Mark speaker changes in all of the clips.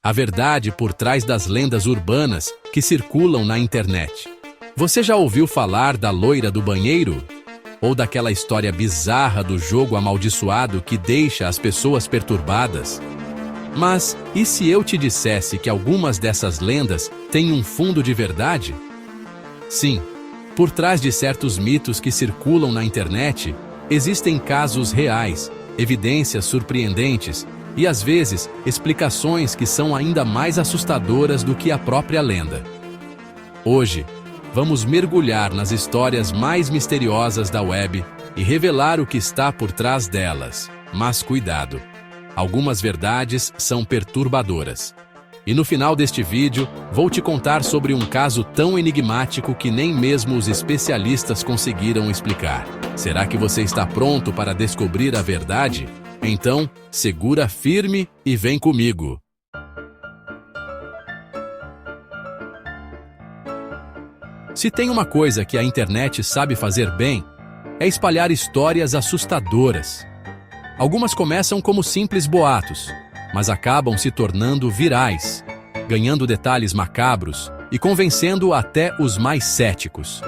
Speaker 1: A verdade por trás das lendas urbanas que circulam na internet. Você já ouviu falar da loira do banheiro? Ou daquela história bizarra do jogo amaldiçoado que deixa as pessoas perturbadas? Mas e se eu te dissesse que algumas dessas lendas têm um fundo de verdade? Sim, por trás de certos mitos que circulam na internet, existem casos reais, evidências surpreendentes e, às vezes, explicações que são ainda mais assustadoras do que a própria lenda. Hoje, vamos mergulhar nas histórias mais misteriosas da web e revelar o que está por trás delas. Mas cuidado! Algumas verdades são perturbadoras. E no final deste vídeo, vou te contar sobre um caso tão enigmático que nem mesmo os especialistas conseguiram explicar. Será que você está pronto para descobrir a verdade? Então, segura firme e vem comigo. Se tem uma coisa que a internet sabe fazer bem, é espalhar histórias assustadoras. Algumas começam como simples boatos, mas acabam se tornando virais, ganhando detalhes macabros e convencendo até os mais céticos.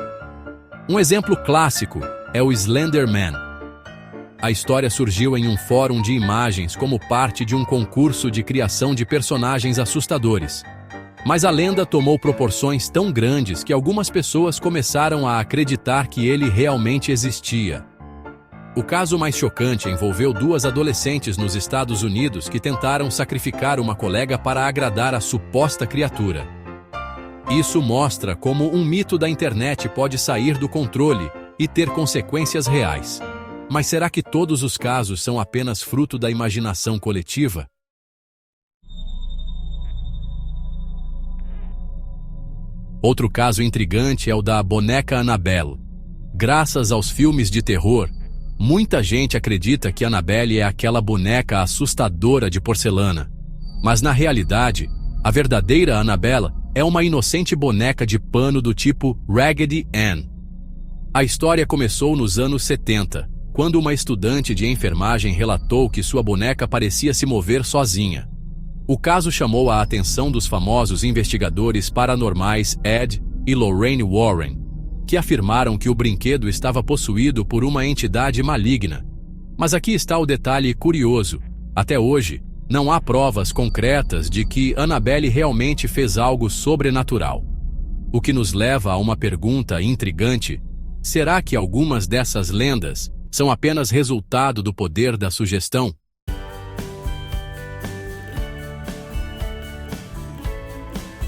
Speaker 1: Um exemplo clássico é o Slender Man. A história surgiu em um fórum de imagens como parte de um concurso de criação de personagens assustadores. Mas a lenda tomou proporções tão grandes que algumas pessoas começaram a acreditar que ele realmente existia. O caso mais chocante envolveu duas adolescentes nos Estados Unidos que tentaram sacrificar uma colega para agradar a suposta criatura. Isso mostra como um mito da internet pode sair do controle e ter consequências reais. Mas será que todos os casos são apenas fruto da imaginação coletiva? Outro caso intrigante é o da boneca Annabelle. Graças aos filmes de terror, muita gente acredita que Annabelle é aquela boneca assustadora de porcelana. Mas na realidade, a verdadeira Annabelle é uma inocente boneca de pano do tipo Raggedy Ann. A história começou nos anos 70, quando uma estudante de enfermagem relatou que sua boneca parecia se mover sozinha. O caso chamou a atenção dos famosos investigadores paranormais Ed e Lorraine Warren, que afirmaram que o brinquedo estava possuído por uma entidade maligna. Mas aqui está o detalhe curioso. Até hoje, não há provas concretas de que Annabelle realmente fez algo sobrenatural. O que nos leva a uma pergunta intrigante: será que algumas dessas lendas são apenas resultado do poder da sugestão?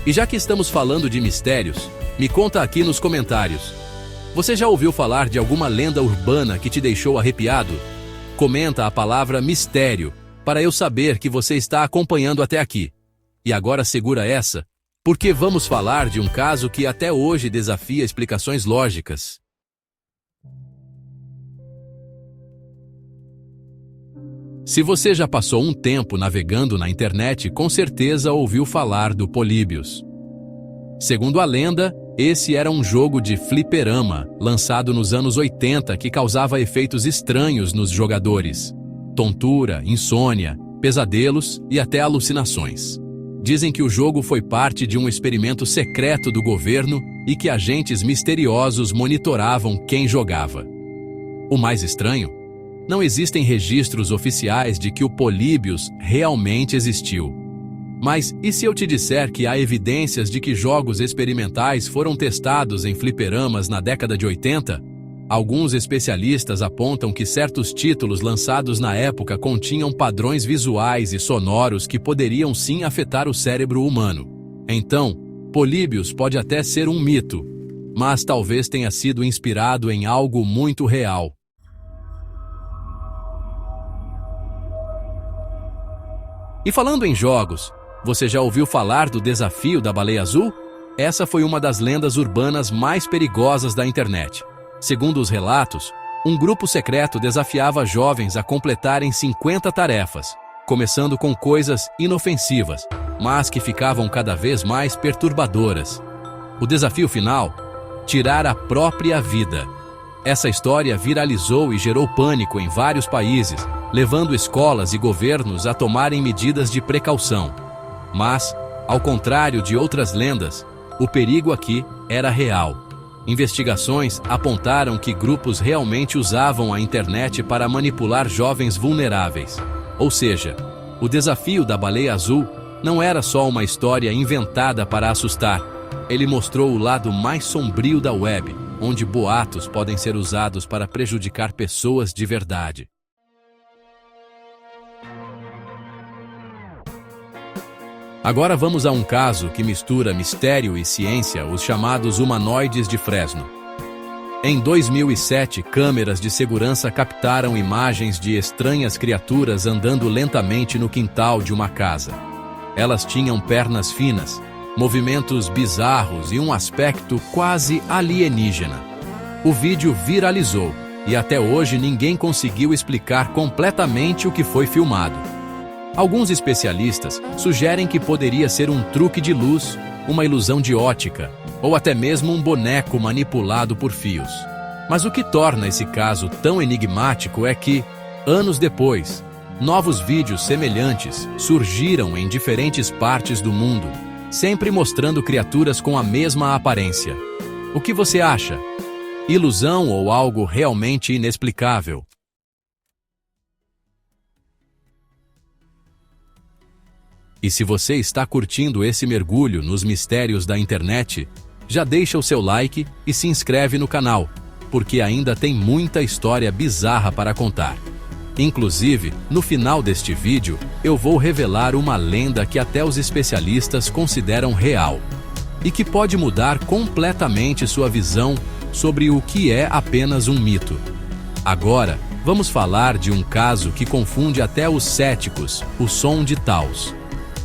Speaker 1: E já que estamos falando de mistérios, me conta aqui nos comentários. Você já ouviu falar de alguma lenda urbana que te deixou arrepiado? Comenta a palavra mistério, para eu saber que você está acompanhando até aqui. E agora segura essa, porque vamos falar de um caso que até hoje desafia explicações lógicas. Se você já passou um tempo navegando na internet, com certeza ouviu falar do Políbios. Segundo a lenda, esse era um jogo de fliperama, lançado nos anos 80, que causava efeitos estranhos nos jogadores. Tontura, insônia, pesadelos e até alucinações. Dizem que o jogo foi parte de um experimento secreto do governo e que agentes misteriosos monitoravam quem jogava. O mais estranho? Não existem registros oficiais de que o Políbios realmente existiu. Mas e se eu te disser que há evidências de que jogos experimentais foram testados em fliperamas na década de 80? Alguns especialistas apontam que certos títulos lançados na época continham padrões visuais e sonoros que poderiam sim afetar o cérebro humano. Então, Políbios pode até ser um mito, mas talvez tenha sido inspirado em algo muito real. E falando em jogos, você já ouviu falar do desafio da baleia azul? Essa foi uma das lendas urbanas mais perigosas da internet. Segundo os relatos, um grupo secreto desafiava jovens a completarem 50 tarefas, começando com coisas inofensivas, mas que ficavam cada vez mais perturbadoras. O desafio final? Tirar a própria vida. Essa história viralizou e gerou pânico em vários países, levando escolas e governos a tomarem medidas de precaução. Mas, ao contrário de outras lendas, o perigo aqui era real. Investigações apontaram que grupos realmente usavam a internet para manipular jovens vulneráveis. Ou seja, o desafio da baleia azul não era só uma história inventada para assustar. Ele mostrou o lado mais sombrio da web, onde boatos podem ser usados para prejudicar pessoas de verdade. Agora vamos a um caso que mistura mistério e ciência, os chamados humanoides de Fresno. Em 2007, câmeras de segurança captaram imagens de estranhas criaturas andando lentamente no quintal de uma casa. Elas tinham pernas finas, movimentos bizarros e um aspecto quase alienígena. O vídeo viralizou e até hoje ninguém conseguiu explicar completamente o que foi filmado. Alguns especialistas sugerem que poderia ser um truque de luz, uma ilusão de ótica, ou até mesmo um boneco manipulado por fios. Mas o que torna esse caso tão enigmático é que, anos depois, novos vídeos semelhantes surgiram em diferentes partes do mundo, sempre mostrando criaturas com a mesma aparência. O que você acha? Ilusão ou algo realmente inexplicável? E se você está curtindo esse mergulho nos mistérios da internet, já deixa o seu like e se inscreve no canal, porque ainda tem muita história bizarra para contar. Inclusive, no final deste vídeo, eu vou revelar uma lenda que até os especialistas consideram real, e que pode mudar completamente sua visão sobre o que é apenas um mito. Agora, vamos falar de um caso que confunde até os céticos, o som de Taos.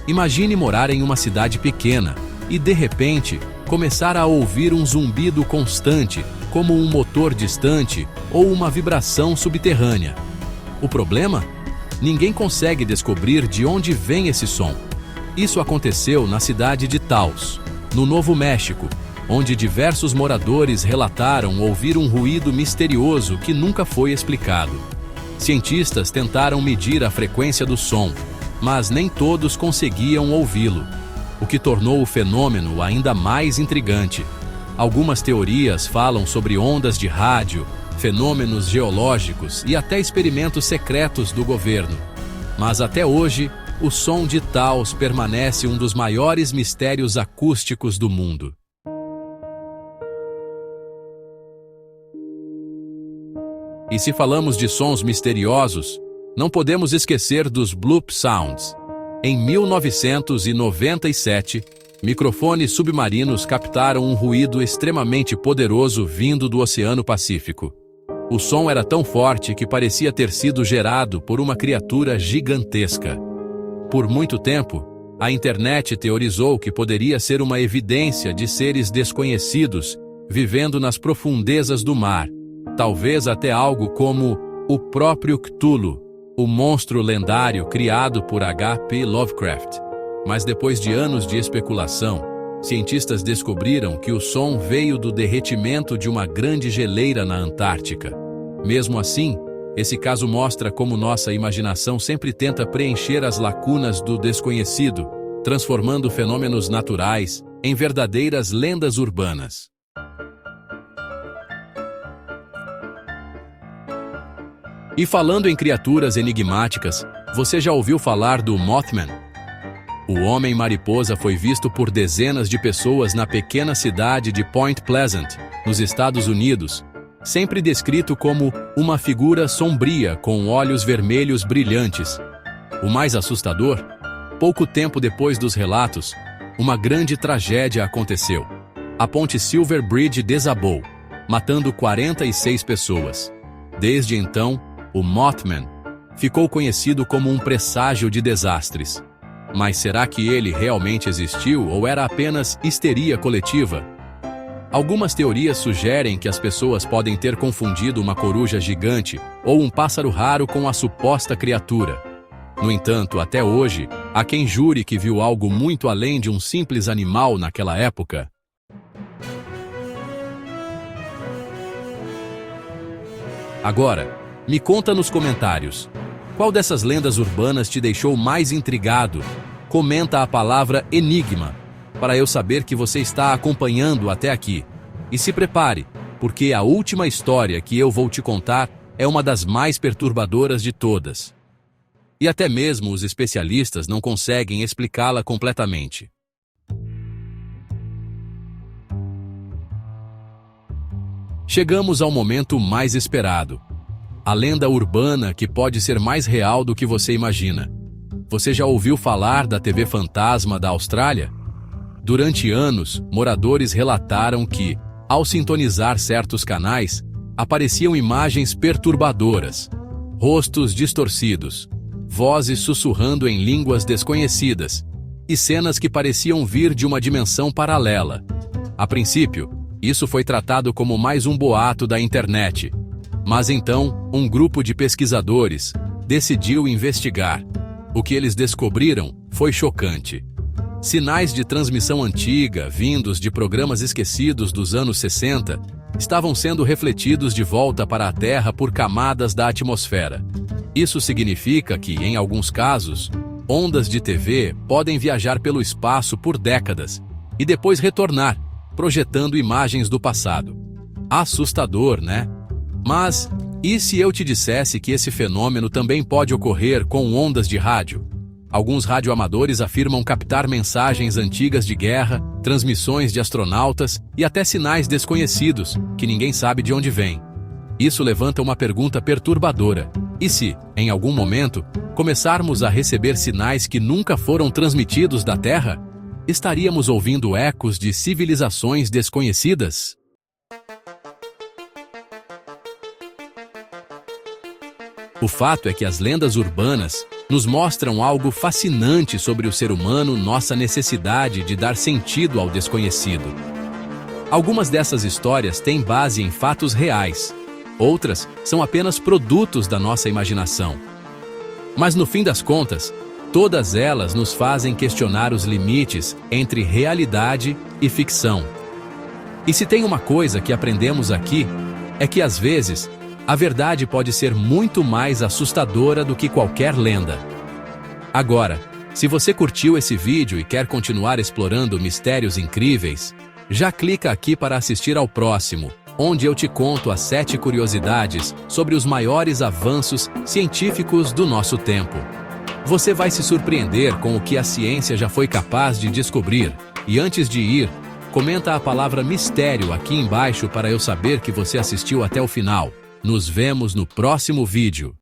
Speaker 1: Imagine morar em uma cidade pequena e, de repente, começar a ouvir um zumbido constante, como um motor distante ou uma vibração subterrânea. O problema? Ninguém consegue descobrir de onde vem esse som. Isso aconteceu na cidade de Taos, no Novo México, onde diversos moradores relataram ouvir um ruído misterioso que nunca foi explicado. Cientistas tentaram medir a frequência do som, mas nem todos conseguiam ouvi-lo, o que tornou o fenômeno ainda mais intrigante. Algumas teorias falam sobre ondas de rádio, fenômenos geológicos e até experimentos secretos do governo. Mas até hoje, o som de Taos permanece um dos maiores mistérios acústicos do mundo. E se falamos de sons misteriosos, não podemos esquecer dos Bloop Sounds. Em 1997, microfones submarinos captaram um ruído extremamente poderoso vindo do Oceano Pacífico. O som era tão forte que parecia ter sido gerado por uma criatura gigantesca. Por muito tempo, a internet teorizou que poderia ser uma evidência de seres desconhecidos vivendo nas profundezas do mar, talvez até algo como o próprio Cthulhu, o monstro lendário criado por H.P. Lovecraft. Mas depois de anos de especulação, cientistas descobriram que o som veio do derretimento de uma grande geleira na Antártica. Mesmo assim, esse caso mostra como nossa imaginação sempre tenta preencher as lacunas do desconhecido, transformando fenômenos naturais em verdadeiras lendas urbanas. E falando em criaturas enigmáticas, você já ouviu falar do Mothman? O Homem-Mariposa foi visto por dezenas de pessoas na pequena cidade de Point Pleasant, nos Estados Unidos, sempre descrito como uma figura sombria com olhos vermelhos brilhantes. O mais assustador? Pouco tempo depois dos relatos, uma grande tragédia aconteceu. A ponte Silver Bridge desabou, matando 46 pessoas. Desde então, o Mothman ficou conhecido como um presságio de desastres. Mas será que ele realmente existiu ou era apenas histeria coletiva? Algumas teorias sugerem que as pessoas podem ter confundido uma coruja gigante ou um pássaro raro com a suposta criatura. No entanto, até hoje, há quem jure que viu algo muito além de um simples animal naquela época. Agora, me conta nos comentários, qual dessas lendas urbanas te deixou mais intrigado? comenta a palavra enigma, para eu saber que você está acompanhando até aqui. E se prepare, porque a última história que eu vou te contar é uma das mais perturbadoras de todas. E até mesmo os especialistas não conseguem explicá-la completamente. Chegamos ao momento mais esperado. A lenda urbana que pode ser mais real do que você imagina. Você já ouviu falar da TV Fantasma da Austrália? Durante anos, moradores relataram que, ao sintonizar certos canais, apareciam imagens perturbadoras, rostos distorcidos, vozes sussurrando em línguas desconhecidas e cenas que pareciam vir de uma dimensão paralela. A princípio, isso foi tratado como mais um boato da internet. Mas então, um grupo de pesquisadores decidiu investigar. O que eles descobriram foi chocante. Sinais de transmissão antiga, vindos de programas esquecidos dos anos 60, estavam sendo refletidos de volta para a Terra por camadas da atmosfera. Isso significa que, em alguns casos, ondas de TV podem viajar pelo espaço por décadas e depois retornar, projetando imagens do passado. Assustador, né? Mas, e se eu te dissesse que esse fenômeno também pode ocorrer com ondas de rádio? Alguns radioamadores afirmam captar mensagens antigas de guerra, transmissões de astronautas e até sinais desconhecidos, que ninguém sabe de onde vêm. Isso levanta uma pergunta perturbadora. E se, em algum momento, começarmos a receber sinais que nunca foram transmitidos da Terra? Estaríamos ouvindo ecos de civilizações desconhecidas? O fato é que as lendas urbanas nos mostram algo fascinante sobre o ser humano, nossa necessidade de dar sentido ao desconhecido. Algumas dessas histórias têm base em fatos reais, outras são apenas produtos da nossa imaginação. Mas no fim das contas, todas elas nos fazem questionar os limites entre realidade e ficção. E se tem uma coisa que aprendemos aqui, é que às vezes a verdade pode ser muito mais assustadora do que qualquer lenda. Agora, se você curtiu esse vídeo e quer continuar explorando mistérios incríveis, já clica aqui para assistir ao próximo, onde eu te conto as 7 curiosidades sobre os maiores avanços científicos do nosso tempo. Você vai se surpreender com o que a ciência já foi capaz de descobrir. E antes de ir, comenta a palavra mistério aqui embaixo para eu saber que você assistiu até o final. Nos vemos no próximo vídeo.